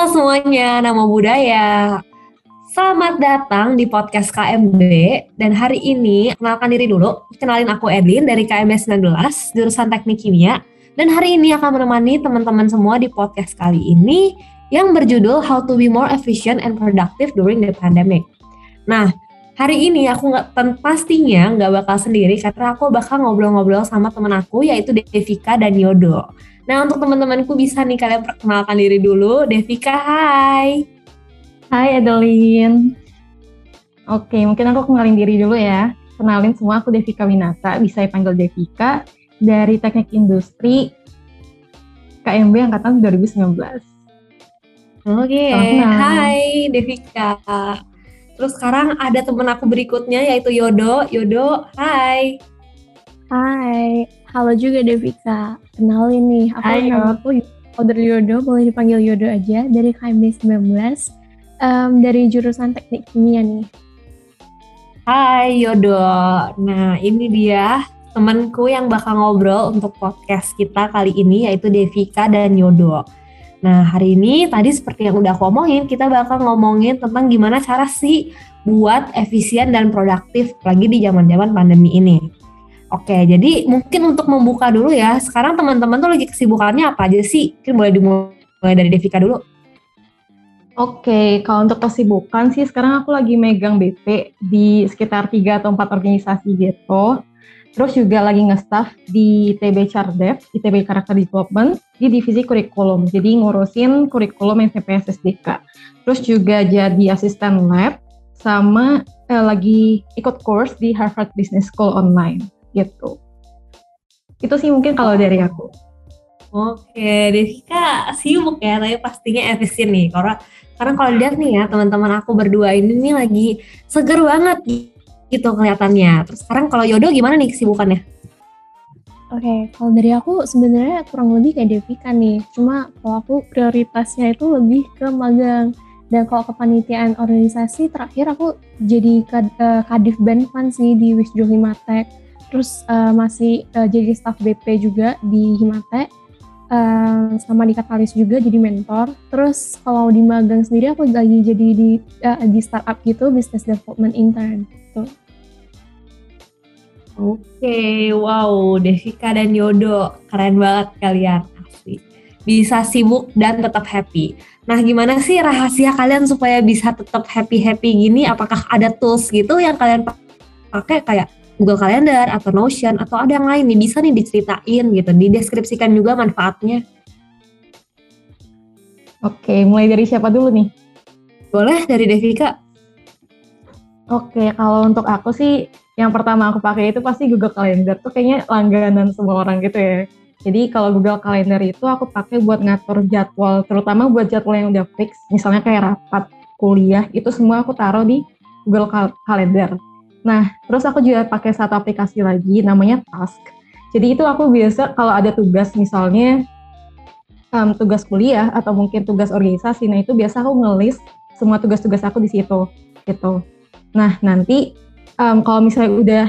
Halo semuanya, nama budaya. Selamat datang di podcast KMB. Dan hari ini, kenalkan diri dulu. Kenalin aku Edlin dari KMB 19, jurusan Teknik Kimia. Dan hari ini akan menemani teman-teman semua di podcast kali ini yang berjudul How to be more efficient and productive during the pandemic. Nah, hari ini aku pastinya nggak bakal sendiri karena aku bakal ngobrol-ngobrol sama teman aku yaitu Devika dan Yodo. Nah, untuk teman-temanku bisa nih kalian perkenalkan diri dulu. Devika, hai. Hai Adeline. Oke, mungkin aku kenalin diri dulu ya. Kenalin semua, aku Devika Winata, bisa dipanggil Devika, dari Teknik Industri KMB Angkatan 2019. Oke, hai Devika. Terus sekarang ada teman aku berikutnya yaitu Yodo. Yodo, hai. Hai, halo juga Devika. Kenalin nih, nama aku Yodo, boleh dipanggil Yodo aja, dari KMB 19, dari jurusan Teknik Kimia nih. Hai Yodo. Nah, ini dia temanku yang bakal ngobrol untuk podcast kita kali ini yaitu Devika dan Yodo. Nah, hari ini tadi seperti yang udah aku omongin, kita bakal ngomongin tentang gimana cara sih buat efisien dan produktif lagi di zaman-zaman pandemi ini. Oke, jadi mungkin untuk membuka dulu ya, sekarang teman-teman tuh lagi kesibukannya apa aja sih? Mungkin boleh dimulai dari Devika dulu. Oke, kalau untuk kesibukan sih sekarang aku lagi megang BP di sekitar 3 atau 4 organisasi gitu. Terus juga lagi nge-staff di ITB Chardev, ITB Character Development, di divisi kurikulum. Jadi ngurusin kurikulum SMP SDK. Terus juga jadi asisten lab, sama lagi ikut course di Harvard Business School online. Gitu. Itu sih mungkin kalau dari aku. Oke, Devika sibuk ya, tapi pastinya efisien nih. Karena kalau lihat nih ya, teman-teman aku berdua ini nih lagi seger banget gitu kelihatannya. Terus sekarang kalau Yodo gimana nih kesibukannya? Oke, kalau dari aku sebenarnya kurang lebih kayak Devika nih. Cuma kalau aku prioritasnya itu lebih ke magang. Dan kalau kepanitiaan organisasi, terakhir aku jadi Kadif Benfan sih di Wisjul Himatek. Terus masih jadi staf BP juga di Himatek, sama di Katalis juga jadi mentor. Terus kalau di magang sendiri aku lagi jadi di startup gitu, business development intern gitu. Oke, wow, Devika dan Yodo keren banget kalian, asli. Bisa sibuk dan tetap happy. Nah, gimana sih rahasia kalian supaya bisa tetap happy-happy gini? Apakah ada tools gitu yang kalian pakai kayak Google Calendar atau Notion atau ada yang lain nih, bisa nih diceritain gitu, dideskripsikan juga manfaatnya. Oke, mulai dari siapa dulu nih? Boleh dari Devika. Oke, kalau untuk aku sih yang pertama aku pakai itu pasti Google Calendar, tuh kayaknya langganan semua orang gitu ya. Jadi kalau Google Calendar itu aku pakai buat ngatur jadwal, terutama buat jadwal yang udah fix, misalnya kayak rapat, kuliah, itu semua aku taruh di Google Calendar. Nah, terus aku juga pakai satu aplikasi lagi namanya Task. Jadi itu aku biasa kalau ada tugas misalnya tugas kuliah atau mungkin tugas organisasi, nah itu biasa aku nge-list semua tugas-tugas aku di situ gitu. Nah, nanti kalau misalnya udah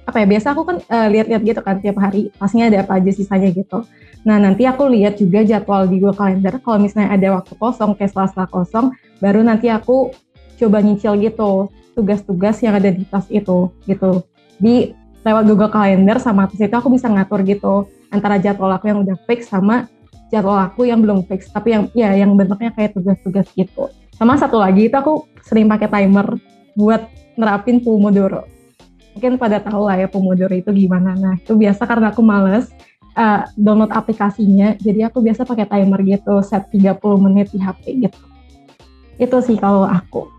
biasa aku kan lihat-lihat gitu kan tiap hari, pastinya ada apa aja sisanya gitu. Nah, nanti aku lihat juga jadwal di Google Calendar, kalau misalnya ada waktu kosong, kayak Selasa kosong, baru nanti aku coba nyicil gitu tugas-tugas yang ada di tas itu gitu. Di lewat Google Calendar sama tas itu aku bisa ngatur gitu antara jadwal aku yang udah fix sama jadwal aku yang belum fix, tapi yang bentuknya kayak tugas-tugas gitu. Sama satu lagi itu aku sering pakai timer buat nerapin Pomodoro. Mungkin pada tahu lah ya Pomodoro itu gimana. Nah, itu biasa karena aku males download aplikasinya, jadi aku biasa pakai timer gitu, set 30 menit di HP gitu. Itu sih kalau aku.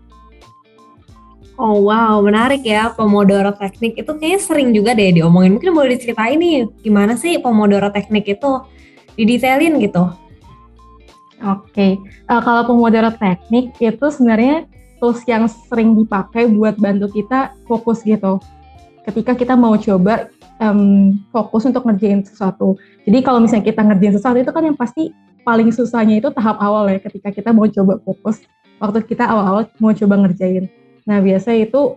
Oh wow, menarik ya Pomodoro Teknik. Itu kayaknya sering juga deh diomongin. Mungkin boleh diceritain nih, gimana sih Pomodoro Teknik itu? Didetailin gitu. Oke, kalau Pomodoro Teknik itu sebenarnya tools yang sering dipakai buat bantu kita fokus gitu. Ketika kita mau coba fokus untuk ngerjain sesuatu. Jadi kalau misalnya kita ngerjain sesuatu itu kan yang pasti paling susahnya itu tahap awal ya, ketika kita mau coba fokus. Waktu kita awal-awal mau coba ngerjain. Nah, biasa itu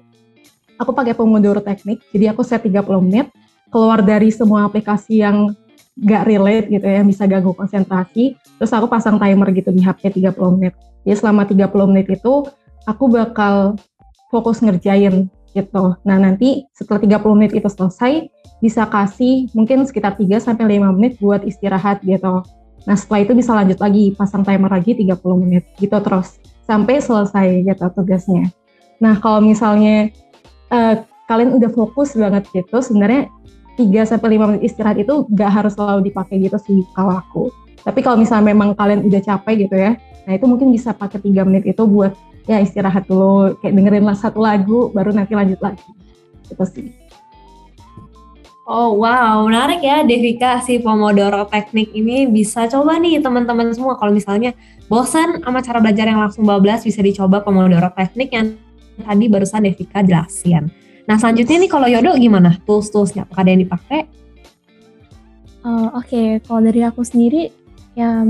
aku pakai Pomodoro Teknik, jadi aku set 30 menit, keluar dari semua aplikasi yang gak relate gitu ya, yang bisa ganggu konsentrasi. Terus aku pasang timer gitu di HP 30 menit. Jadi selama 30 menit itu aku bakal fokus ngerjain gitu. Nah nanti setelah 30 menit itu selesai, bisa kasih mungkin sekitar 3-5 menit buat istirahat gitu. Nah setelah itu bisa lanjut lagi, pasang timer lagi 30 menit gitu terus. Sampai selesai gitu tugasnya. Nah kalau misalnya kalian udah fokus banget gitu, sebenarnya 3-5 menit istirahat itu gak harus selalu dipakai gitu sih kalau aku. Tapi kalau misalnya memang kalian udah capek gitu ya, nah itu mungkin bisa pakai 3 menit itu buat ya istirahat dulu, kayak dengerin satu lagu, baru nanti lanjut lagi. Gitu sih. Oh wow, menarik ya Devika, si Pomodoro teknik ini bisa coba nih teman-teman semua. Kalau misalnya bosan sama cara belajar yang langsung bablas, bisa dicoba Pomodoro teknik yang tadi barusan Devika jelasin. Nah selanjutnya nih kalau Yodo gimana? Tools-toolsnya apakah ada yang dipakai? Oke, kalau dari aku sendiri ya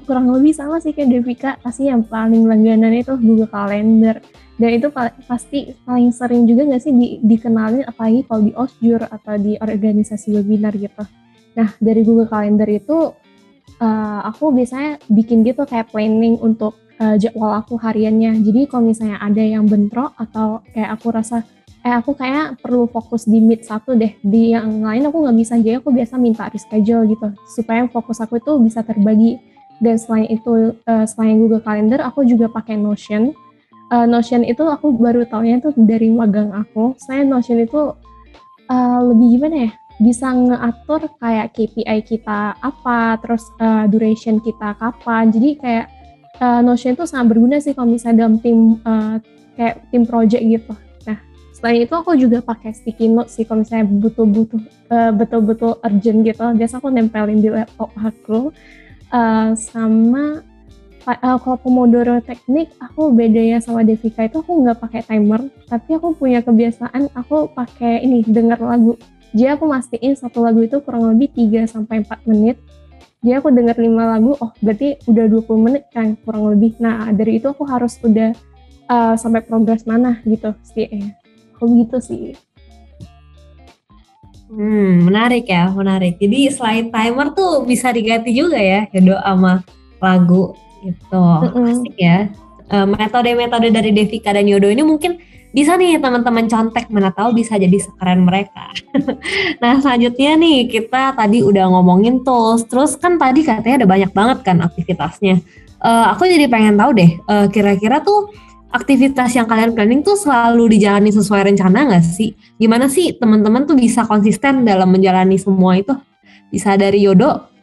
kurang lebih sama sih kayak Devika. Pasti yang paling langganan itu Google Calendar. Dan itu pasti paling sering juga nggak sih dikenalin, apalagi kalau di OSJUR atau di organisasi webinar gitu. Nah dari Google Calendar itu aku biasanya bikin gitu kayak planning untuk jadwal aku hariannya. Jadi kalau misalnya ada yang bentrok atau kayak aku rasa aku kayak perlu fokus di meet satu deh, di yang lain aku nggak bisa, jadi aku biasa minta reschedule gitu supaya fokus aku itu bisa terbagi. Dan selain itu selain Google Calendar aku juga pakai Notion. Notion itu aku baru taunya tuh dari magang aku. Selain Notion itu lebih gimana ya, bisa ngeatur kayak KPI kita apa, terus duration kita kapan. Jadi kayak Notion itu sangat berguna sih kalau misalnya dalam tim kayak tim project gitu. Nah selain itu aku juga pakai sticky note sih kalau misalnya betul-betul urgent gitu. Biasa aku nempelin di laptop aku. Sama kalau Pomodoro teknik aku bedanya sama Devika itu aku nggak pakai timer, tapi aku punya kebiasaan aku pakai ini, dengar lagu. Jadi aku mastiin satu lagu itu kurang lebih 3-4 menit. Jadi aku dengar 5 lagu, oh berarti udah 20 menit kan kurang lebih. Nah dari itu aku harus udah sampai progres mana gitu sih. Aku gitu sih. Menarik ya, menarik. Jadi selain timer tuh bisa diganti juga ya, Yodo sama lagu gitu. Asik ya. Metode-metode dari Devika dan Yodo ini mungkin bisa nih teman-teman contek, mana tahu bisa jadi sekeren mereka. Nah selanjutnya nih kita tadi udah ngomongin tools, terus kan tadi katanya ada banyak banget kan aktivitasnya. Aku jadi pengen tahu deh, kira-kira tuh aktivitas yang kalian planning tuh selalu dijalani sesuai rencana nggak sih? Gimana sih teman-teman tuh bisa konsisten dalam menjalani semua itu? Bisa dari Yodo?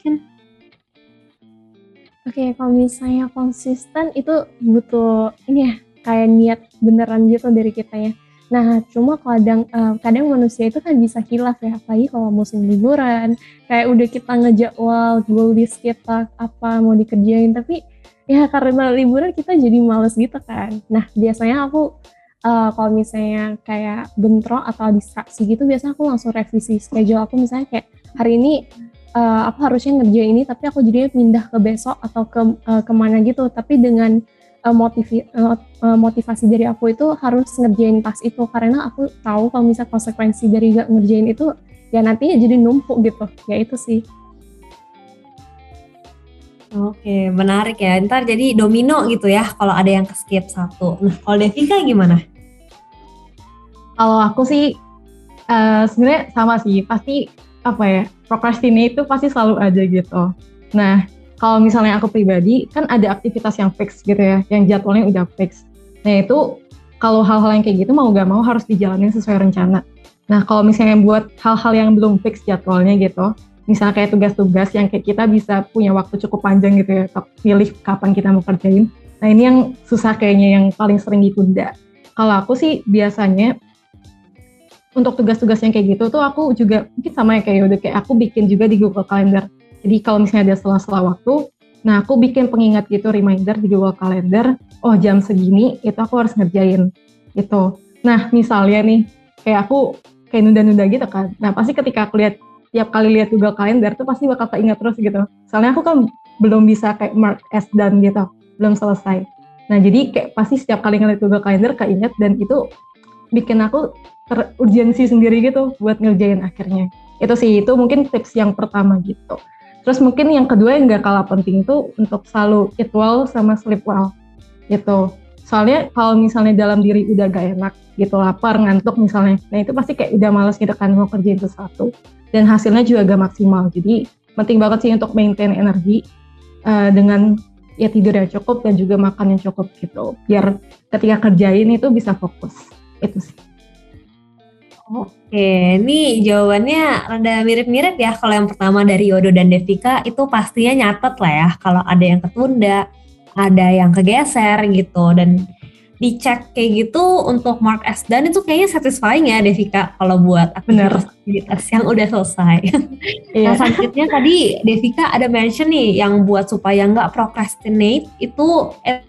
Oke, kalau misalnya konsisten itu butuh ini ya, kayak niat beneran gitu dari kita ya. Nah, cuma kadang manusia itu kan bisa hilaf ya, apalagi kalau musim liburan, kayak udah kita ngejadwal goal list kita apa mau dikerjain, tapi ya karena liburan kita jadi males gitu kan. Nah, biasanya aku kalau misalnya kayak bentrok atau distraksi gitu, biasanya aku langsung revisi schedule aku, misalnya kayak hari ini aku harusnya ngerjain ini tapi aku jadinya pindah ke besok atau kemana gitu, tapi dengan motivasi dari aku itu harus ngerjain tas itu, karena aku tahu kalau misalnya konsekuensi dari gak ngerjain itu ya nantinya jadi numpuk gitu. Ya itu sih. Oke, menarik ya. Ntar jadi domino gitu ya kalau ada yang skip satu. Nah, kalau Devika gimana? Kalau aku sih sebenarnya sama sih, pasti apa ya, procrastinate itu pasti selalu ada gitu. Nah, kalau misalnya aku pribadi, kan ada aktivitas yang fix gitu ya, yang jadwalnya udah fix. Nah itu, kalau hal-hal yang kayak gitu mau gak mau harus dijalanin sesuai rencana. Nah kalau misalnya buat hal-hal yang belum fix jadwalnya gitu, misalnya kayak tugas-tugas yang kayak kita bisa punya waktu cukup panjang gitu ya, untuk pilih kapan kita mau kerjain. Nah ini yang susah kayaknya, yang paling sering ditunda. Kalau aku sih biasanya, untuk tugas-tugas yang kayak gitu tuh aku juga mungkin sama ya kayak udah kayak aku bikin juga di Google Calendar. Jadi kalau misalnya ada sela-sela waktu, nah aku bikin pengingat gitu, reminder di Google Calendar, oh jam segini itu aku harus ngerjain gitu. Nah misalnya nih, kayak aku kayak nunda-nunda gitu kan, nah pasti ketika aku tiap kali lihat Google Calendar tuh pasti bakal keinget terus gitu. Soalnya aku kan belum bisa kayak mark as done gitu, belum selesai. Nah jadi kayak pasti setiap kali ngeliat Google Calendar keinget, dan itu bikin aku terurgensi sendiri gitu buat ngerjain akhirnya. Itu sih, itu mungkin tips yang pertama gitu. Terus mungkin yang kedua yang gak kalah penting tuh untuk selalu eat well sama sleep well gitu. Soalnya kalau misalnya dalam diri udah gak enak gitu, lapar, ngantuk misalnya, nah itu pasti kayak udah males gitu kan mau kerjain sesuatu. Dan hasilnya juga gak maksimal. Jadi penting banget sih untuk maintain energi dengan ya tidur yang cukup dan juga makan yang cukup gitu. Biar ketika kerjain itu bisa fokus. Itu sih. Oke, ini jawabannya rada mirip-mirip ya. Kalau yang pertama dari Yodo dan Devika itu pastinya nyatet lah ya. Kalau ada yang ketunda, ada yang kegeser gitu. Dan dicek kayak gitu untuk Mark S. Dan itu kayaknya satisfying ya Devika kalau buat aktivitas yang udah selesai. Nah selanjutnya tadi Devika ada mention nih yang buat supaya nggak procrastinate itu eat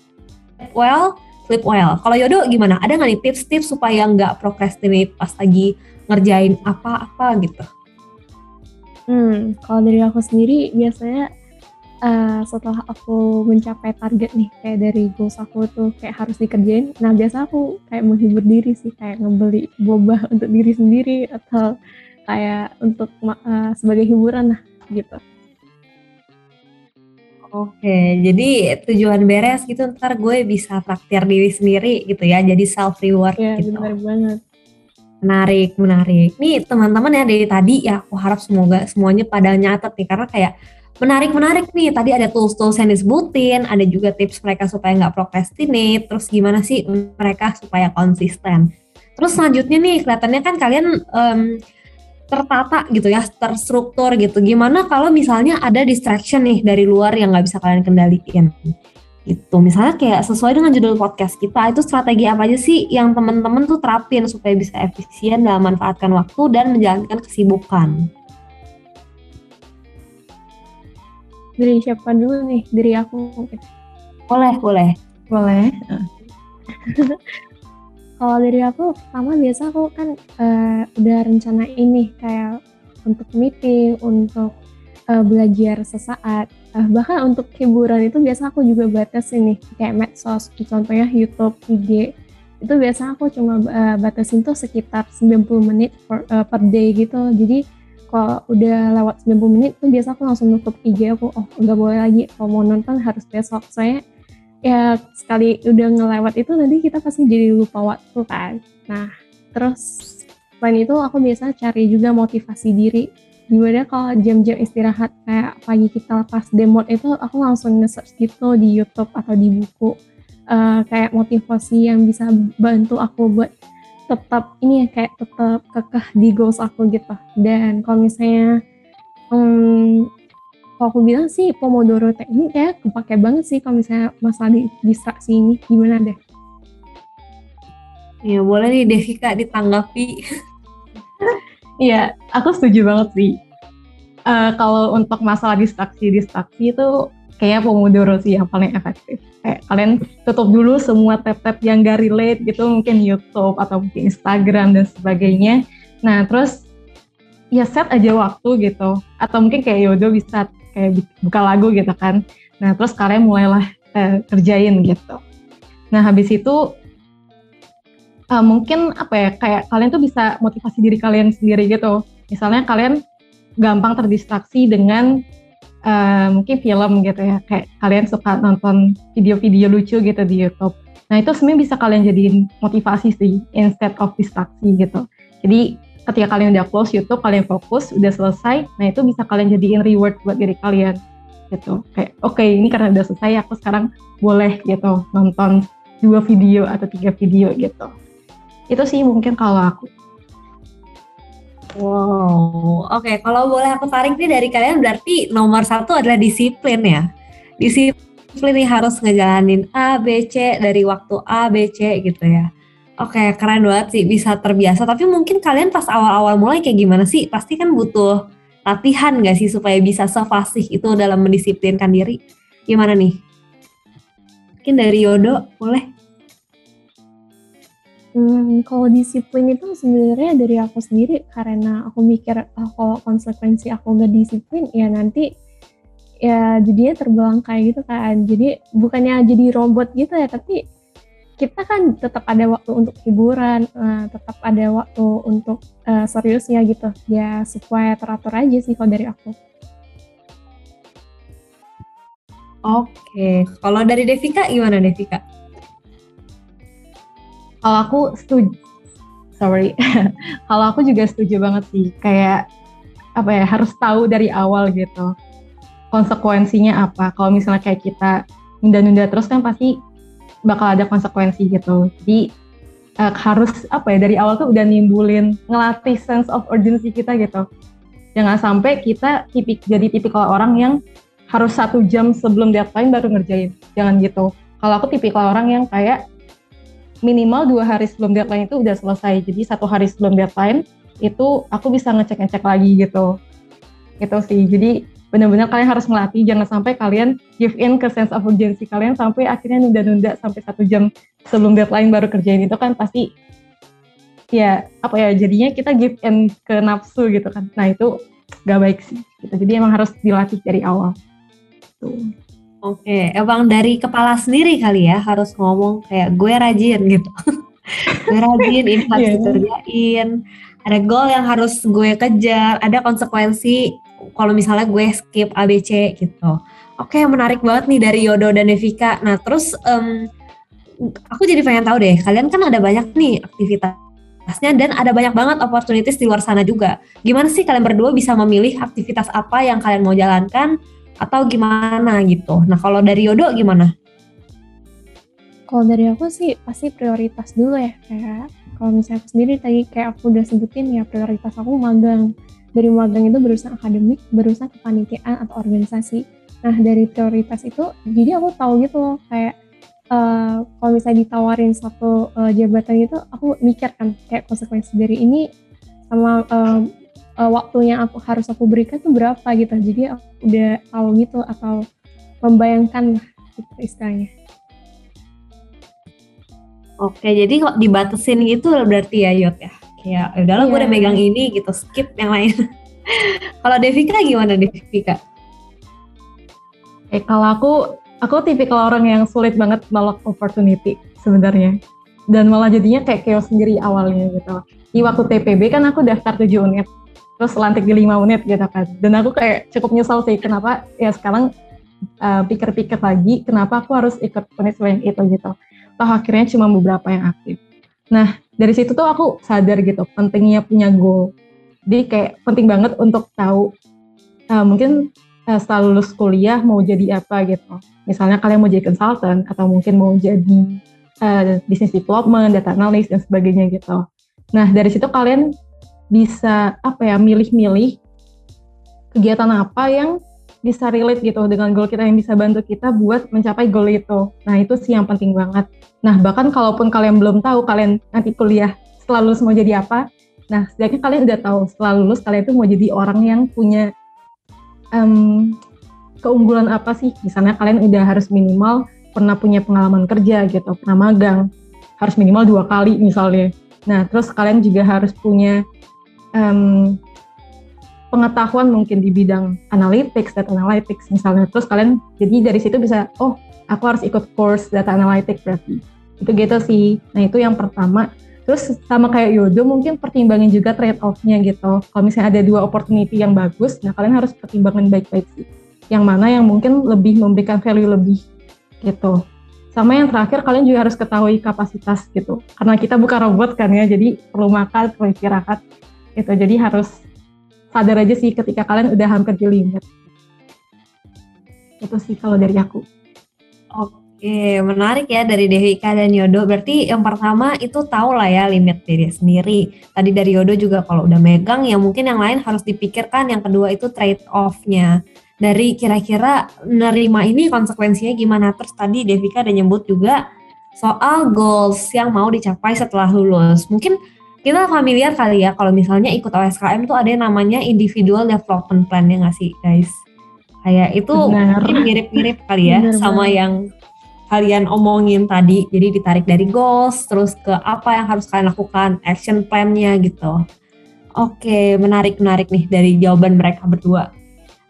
well, sleep well. Kalau Yodo gimana? Ada nggak nih tips-tips supaya nggak procrastinate pas lagi ngerjain apa-apa gitu? Kalau dari aku sendiri biasanya setelah aku mencapai target nih, kayak dari goals aku tuh kayak harus dikerjain. Nah biasa aku kayak menghibur diri sih, kayak ngebeli boba untuk diri sendiri atau kayak untuk sebagai hiburan lah gitu. Oke, jadi tujuan beres gitu ntar gue bisa traktir diri sendiri gitu ya, jadi self reward gitu. Iya benar banget. Menarik. Nih teman-teman ya dari tadi ya, aku harap semoga semuanya pada nyatet nih karena kayak menarik nih. Tadi ada tools-tools yang disebutin, ada juga tips mereka supaya nggak procrastinate, terus gimana sih mereka supaya konsisten. Terus selanjutnya nih kelihatannya kan kalian tertata gitu ya, terstruktur gitu. Gimana kalau misalnya ada distraction nih dari luar yang nggak bisa kalian kendaliin? Gitu. Misalnya kayak sesuai dengan judul podcast kita, itu strategi apa aja sih yang teman-teman tuh terapin supaya bisa efisien dalam memanfaatkan waktu dan menjalankan kesibukan? Dari siapa dulu nih? Dari aku mungkin. Boleh. Kalau dari aku, pertama biasa aku kan udah rencana ini kayak untuk meeting, untuk belajar sesaat. Bahkan untuk hiburan itu biasa aku juga batasin nih, kayak medsos, contohnya YouTube, IG. Itu biasa aku cuma batasin tuh sekitar 90 menit per day gitu. Jadi kalau udah lewat 90 menit tuh biasa aku langsung nutup IG aku, nggak boleh lagi, kalau mau nonton harus besok. Soalnya ya sekali udah ngelewat itu nanti kita pasti jadi lupa waktu kan. Nah terus selain itu aku biasa cari juga motivasi diri. Gimana kalau jam-jam istirahat kayak pagi kita pas demot itu aku langsung nge-search gitu di YouTube atau di buku kayak motivasi yang bisa bantu aku buat tetap ini ya, kayak tetap kekeh di goals aku gitu. Dan kalau misalnya kalau aku bilang sih Pomodoro teknik kayak kepake banget sih kalau misalnya masalah distraksi ini. Gimana deh? Ya boleh nih Devika ditanggapi. Iya, aku setuju banget sih. Kalau untuk masalah distraksi itu kayak Pomodoro sih yang paling efektif. Kayak kalian tutup dulu semua tab-tab yang gak relate gitu, mungkin YouTube atau mungkin Instagram dan sebagainya. Nah terus ya set aja waktu gitu. Atau mungkin kayak Yodo bisa kayak buka lagu gitu kan. Nah terus kalian mulailah kerjain gitu. Nah habis itu mungkin apa ya, kayak kalian tuh bisa motivasi diri kalian sendiri gitu. Misalnya kalian gampang terdistraksi dengan mungkin film gitu ya, kayak kalian suka nonton video-video lucu gitu di YouTube. Nah itu sebenarnya bisa kalian jadiin motivasi sih instead of distraksi gitu. Jadi ketika kalian udah close YouTube, kalian fokus, udah selesai, nah itu bisa kalian jadiin reward buat diri kalian gitu. Kayak oke, ini karena udah selesai, aku sekarang boleh gitu nonton 2 video atau 3 video gitu. Itu sih mungkin kalau aku. Wow, oke. Kalau boleh aku tarik nih dari kalian, berarti nomor 1 adalah disiplin ya. Disiplin nih harus ngejalanin A, B, C dari waktu A, B, C gitu ya. Oke, keren banget sih bisa terbiasa. Tapi mungkin kalian pas awal-awal mulai kayak gimana sih? Pasti kan butuh latihan gak sih supaya bisa sefasih itu dalam mendisiplinkan diri? Gimana nih? Mungkin dari Yodo, boleh? Kalau disiplin itu sebenarnya dari aku sendiri, karena aku mikir kalau konsekuensi aku nggak disiplin ya nanti ya jadinya terbelangkai gitu kan. Jadi bukannya jadi robot gitu ya, tapi kita kan tetap ada waktu untuk hiburan, tetap ada waktu untuk seriusnya gitu. Ya supaya teratur aja sih kalau dari aku. Oke, kalau dari Devika gimana Devika? Kalau aku setuju, kalau aku juga setuju banget sih. Kayak apa ya, harus tahu dari awal gitu konsekuensinya apa. Kalau misalnya kayak kita nunda-nunda terus kan pasti bakal ada konsekuensi gitu. Jadi harus apa ya, dari awal tuh udah nimbulin, ngelatih sense of urgency kita gitu. Jangan sampai kita jadi tipikal orang yang harus 1 jam sebelum deadline baru ngerjain. Jangan gitu. Kalau aku tipikal orang yang kayak minimal 2 hari sebelum deadline itu udah selesai. Jadi 1 hari sebelum deadline itu aku bisa ngecek lagi gitu. Itu sih. Jadi benar-benar kalian harus melatih, jangan sampai kalian give in ke sense of urgency kalian sampai akhirnya nunda-nunda sampai 1 jam sebelum deadline baru kerjain. Itu kan pasti ya apa ya, jadinya kita give in ke nafsu gitu kan. Nah itu gak baik sih gitu. Jadi emang harus dilatih dari awal tuh. Oke, emang dari kepala sendiri kali ya harus ngomong kayak gue rajin gitu. Gue rajin, ini harus dikerjain. Ada goal yang harus gue kejar, ada konsekuensi kalau misalnya gue skip ABC gitu. Oke, menarik banget nih dari Yodo dan Devika. Nah terus aku jadi pengen tahu deh, kalian kan ada banyak nih aktivitasnya dan ada banyak banget opportunities di luar sana juga. Gimana sih kalian berdua bisa memilih aktivitas apa yang kalian mau jalankan atau gimana gitu? Nah kalau dari Yodo gimana? Kalau dari aku sih pasti prioritas dulu ya, kayak kalau misalnya aku sendiri tadi kayak aku udah sebutin ya, prioritas aku magang. Dari magang itu berurusan akademik, berurusan kepanitiaan atau organisasi. Nah dari prioritas itu jadi aku tahu gitu loh, kayak kalau misalnya ditawarin satu jabatan itu aku mikir kan kayak konsekuensi dari ini sama waktu yang harus aku berikan tuh berapa gitu. Jadi aku udah tahu gitu atau membayangkan gitu istilahnya. Oke, jadi kok dibatasin gitu berarti ya Yot ya? Kayak udahlah gue udah megang ini gitu, skip yang lain. Kalau Devika gimana Devika? Kalau aku tipikal orang yang sulit banget nolak opportunity sebenarnya. Dan malah jadinya kayak chaos sendiri awalnya gitu. Di waktu TPB kan aku daftar 7 unit, terus lantik di 5 unit gitu kan. Dan aku kayak cukup nyesal sih kenapa ya sekarang pikir-pikir lagi kenapa aku harus ikut unit yang itu gitu. Toh akhirnya cuma beberapa yang aktif. Nah dari situ tuh aku sadar gitu pentingnya punya goal. Jadi kayak penting banget untuk tahu mungkin setelah lulus kuliah mau jadi apa gitu. Misalnya kalian mau jadi konsultan atau mungkin mau jadi business development, data analyst dan sebagainya gitu. Nah dari situ kalian bisa milih-milih kegiatan apa yang bisa relate gitu dengan goal kita, yang bisa bantu kita buat mencapai goal itu. Nah itu sih yang penting banget. Nah bahkan kalaupun kalian belum tahu kalian nanti kuliah setelah lulus mau jadi apa, nah setidaknya kalian udah tahu setelah lulus kalian itu mau jadi orang yang punya keunggulan apa sih. Misalnya kalian udah harus minimal pernah punya pengalaman kerja gitu, pernah magang, harus minimal 2 kali misalnya. Nah terus kalian juga harus punya pengetahuan mungkin di bidang analytics, data analytics misalnya. Terus kalian jadi dari situ bisa, oh aku harus ikut course data analytics berarti. Itu gitu sih. Nah itu yang pertama. Terus sama kayak Yodo mungkin pertimbangin juga trade off-nya gitu. Kalau misalnya ada 2 opportunity yang bagus, nah kalian harus pertimbangkan baik-baik sih. Yang mana yang mungkin lebih memberikan value lebih gitu. Sama yang terakhir kalian juga harus ketahui kapasitas gitu. Karena kita bukan robot kan ya, jadi perlu makan, perlu istirahat gitu. Jadi harus sadar aja sih ketika kalian udah hampir di limit. Itu sih kalau dari aku. Oke, menarik ya dari Devika dan Yodo. Berarti yang pertama itu tahu lah ya limit diri sendiri. Tadi dari Yodo juga kalau udah megang ya mungkin yang lain harus dipikirkan. Yang kedua itu trade off-nya. Dari kira-kira nerima ini konsekuensinya gimana. Terus tadi Devika ada nyebut juga soal goals yang mau dicapai setelah lulus. Mungkin kita familiar kali ya kalau misalnya ikut OSKM tuh ada yang namanya individual development plan ya nggak sih guys? Kayak itu mungkin mirip-mirip kali ya sama yang kalian omongin tadi. Jadi ditarik dari goals terus ke apa yang harus kalian lakukan, action plan-nya gitu. Oke, menarik nih dari jawaban mereka berdua.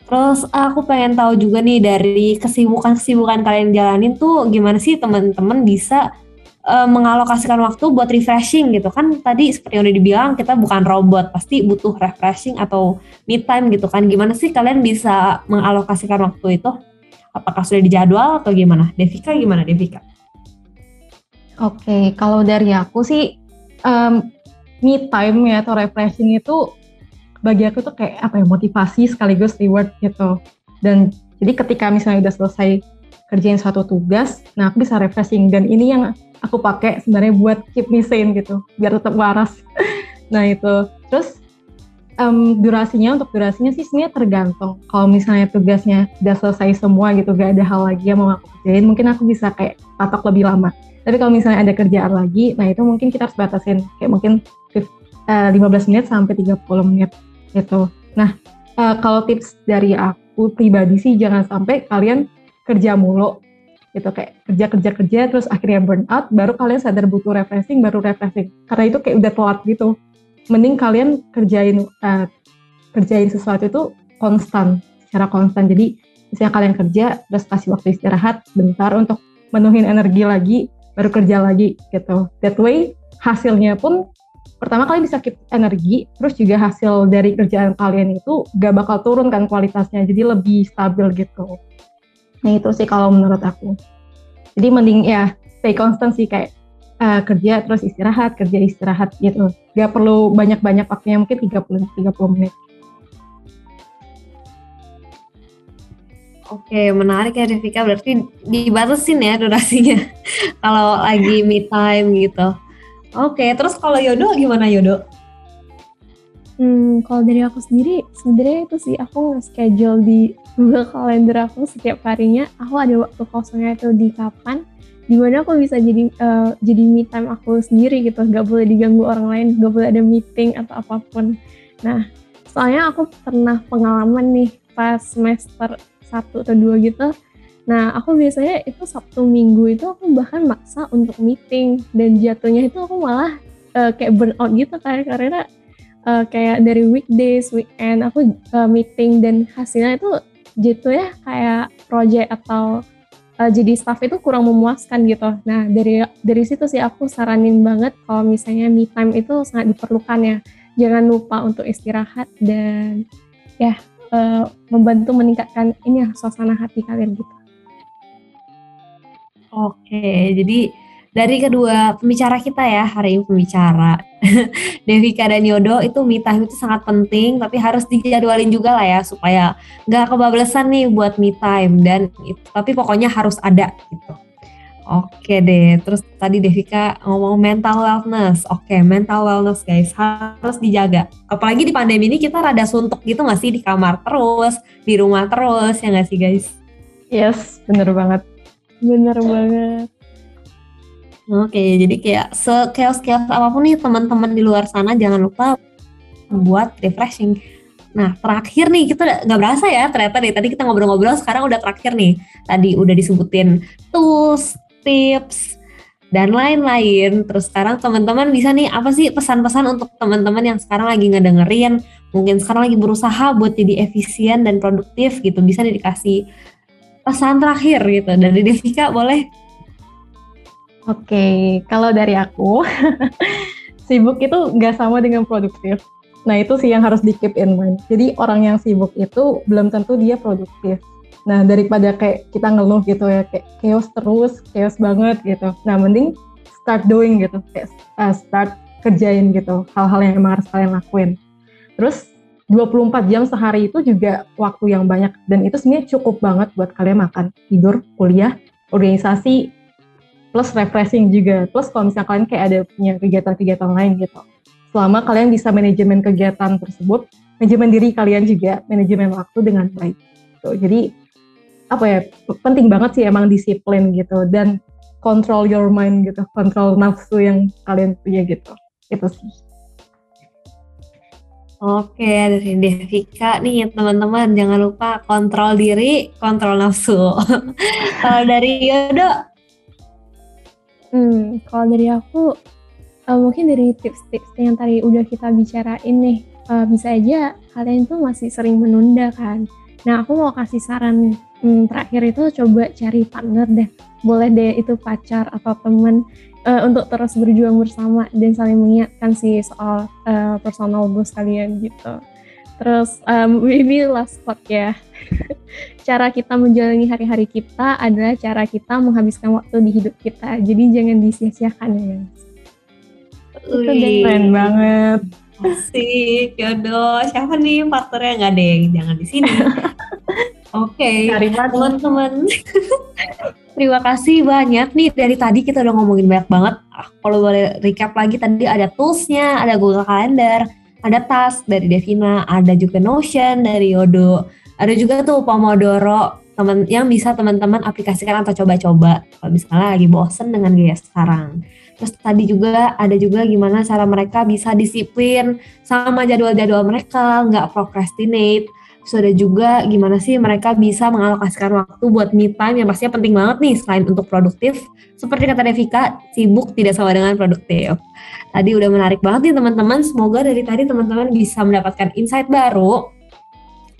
Terus aku pengen tahu juga nih dari kesibukan kalian jalanin tuh gimana sih teman-teman bisa mengalokasikan waktu buat refreshing gitu kan. Tadi seperti yang udah dibilang, kita bukan robot, pasti butuh refreshing atau me time gitu kan. Gimana sih kalian bisa mengalokasikan waktu itu? Apakah sudah dijadwal atau gimana? Devika gimana Devika? Oke, kalau dari aku sih me time ya atau refreshing itu bagi aku tuh kayak apa ya, motivasi sekaligus reward gitu. Dan jadi ketika misalnya udah selesai kerjain suatu tugas, nah aku bisa refreshing, dan ini yang aku pakai sebenarnya buat keep me sane gitu, biar tetap waras. Nah itu, terus untuk durasinya sih sebenarnya tergantung. Kalau misalnya tugasnya udah selesai semua gitu, gak ada hal lagi yang mau aku kerjain, mungkin aku bisa kayak patok lebih lama. Tapi kalau misalnya ada kerjaan lagi, nah itu mungkin kita harus batasin, kayak mungkin 15 menit sampai 30 menit gitu. Nah, kalau tips dari aku pribadi sih, jangan sampai kalian kerja mulu gitu, kayak kerja terus akhirnya burn out, baru kalian sadar butuh refreshing, baru refreshing, karena itu kayak udah telat gitu. Mending kalian kerjain sesuatu itu secara konstan. Jadi misalnya kalian kerja terus kasih waktu istirahat bentar untuk menuhin energi lagi, baru kerja lagi gitu. That way hasilnya pun pertama kalian bisa keep energi, terus juga hasil dari kerjaan kalian itu gak bakal turun kan kualitasnya, jadi lebih stabil gitu. Nah itu sih kalau menurut aku. Jadi mending ya stay constant sih, kayak kerja terus istirahat, kerja istirahat gitu. Gak perlu banyak-banyak waktunya, mungkin 30 menit. Oke, menarik ya Devika, berarti dibatasin ya durasinya kalau lagi me time gitu. Oke, terus kalau Yodo gimana Yodo? Kalau dari aku sendiri, sebenarnya itu sih aku nge-schedule di Google Calendar aku setiap harinya. Aku ada waktu kosongnya itu di kapan, dimana aku bisa jadi me time aku sendiri gitu. Gak boleh diganggu orang lain, gak boleh ada meeting atau apapun. Nah, soalnya aku pernah pengalaman nih pas semester 1 atau 2 gitu. Nah, aku biasanya itu Sabtu Minggu itu aku bahkan maksa untuk meeting, dan jatuhnya itu aku malah kayak burn out gitu kan, karena kayak dari weekdays, weekend aku meeting, dan hasilnya itu jatuhnya kayak project atau jadi staff itu kurang memuaskan gitu. Nah dari situ sih aku saranin banget kalau misalnya me time itu sangat diperlukan ya. Jangan lupa untuk istirahat dan ya membantu meningkatkan ini ya, suasana hati kalian gitu. Oke, jadi dari kedua pembicara kita ya, hari ini pembicara Devika dan Yodo, itu me time itu sangat penting, tapi harus dijadwalin juga lah ya, supaya nggak kebablasan nih buat me time, dan tapi pokoknya harus ada gitu. Oke deh, terus tadi Devika ngomong mental wellness. Oke, mental wellness guys, harus dijaga. Apalagi di pandemi ini kita rada suntuk gitu nggak sih, di kamar terus, di rumah terus, ya nggak sih guys? Yes, bener banget. Bener banget. Oke, jadi kayak se-chaos-chaos apapun nih teman-teman di luar sana, jangan lupa buat refreshing. Nah, terakhir nih, kita nggak berasa ya ternyata nih, tadi kita ngobrol-ngobrol, sekarang udah terakhir nih. Tadi udah disebutin tools, tips, dan lain-lain. Terus sekarang teman-teman bisa nih, apa sih pesan-pesan untuk teman-teman yang sekarang lagi ngedengerin, mungkin sekarang lagi berusaha buat jadi efisien dan produktif gitu, bisa dikasih pesan terakhir gitu. Dari Devika boleh? Oke, kalau dari aku, sibuk itu nggak sama dengan produktif. Nah itu sih yang harus di keep in mind. Jadi orang yang sibuk itu belum tentu dia produktif. Nah daripada kayak kita ngeluh gitu ya, kayak chaos banget gitu. Nah mending start doing gitu, kayak start kerjain gitu, hal-hal yang emang harus kalian lakuin. Terus 24 jam sehari itu juga waktu yang banyak, dan itu sebenarnya cukup banget buat kalian makan, tidur, kuliah, organisasi, plus refreshing juga. Plus kalau misalnya kalian kayak ada punya kegiatan-kegiatan lain gitu, selama kalian bisa manajemen kegiatan tersebut, manajemen diri kalian juga, manajemen waktu dengan baik. Jadi apa ya, penting banget sih emang disiplin gitu, dan control your mind gitu, kontrol nafsu yang kalian punya gitu. Itu sih. Oke, dari Devika nih teman-teman, jangan lupa kontrol diri, kontrol nafsu. Kalau dari Yodo? Kalau dari aku, mungkin dari tips-tips yang tadi udah kita bicarain nih, bisa aja kalian tuh masih sering menunda kan. Nah, aku mau kasih saran terakhir itu, coba cari partner deh. boleh deh itu pacar atau teman untuk terus berjuang bersama dan saling mengingatkan sih soal personal goals kalian gitu. Terus maybe last quote ya. Cara kita menjalani hari-hari kita adalah cara kita menghabiskan waktu di hidup kita. Jadi jangan disia-siakan ya guys. Itu deh. Keren banget. Asik, jodoh. Siapa nih partnernya? Nggak deh, jangan di sini. Oke, teman-teman. Terima kasih banyak nih, dari tadi kita udah ngomongin banyak banget. Kalau boleh recap lagi, tadi ada toolsnya, ada Google Calendar, ada Task dari Devina, ada juga Notion dari Yodo, ada juga tuh Pomodoro yang bisa teman-teman aplikasikan atau coba-coba kalau misalnya lagi bosen dengan gaya sekarang. Terus tadi juga ada juga gimana cara mereka bisa disiplin sama jadwal-jadwal mereka, nggak procrastinate. Terus ada juga gimana sih mereka bisa mengalokasikan waktu buat me time yang pastinya penting banget nih selain untuk produktif. Seperti kata Devika, sibuk tidak sama dengan produktif. Tadi udah menarik banget nih teman-teman. Semoga dari tadi teman-teman bisa mendapatkan insight baru,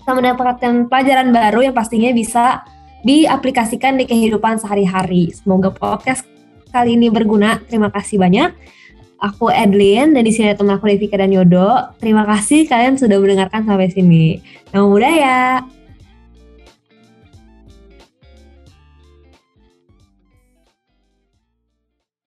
bisa mendapatkan pelajaran baru yang pastinya bisa diaplikasikan di kehidupan sehari-hari. Semoga podcast kali ini berguna. Terima kasih banyak. Aku Edlin dan di sini ada teman aku Devika dan Yodo. Terima kasih kalian sudah mendengarkan sampai sini. Namo Buddhaya.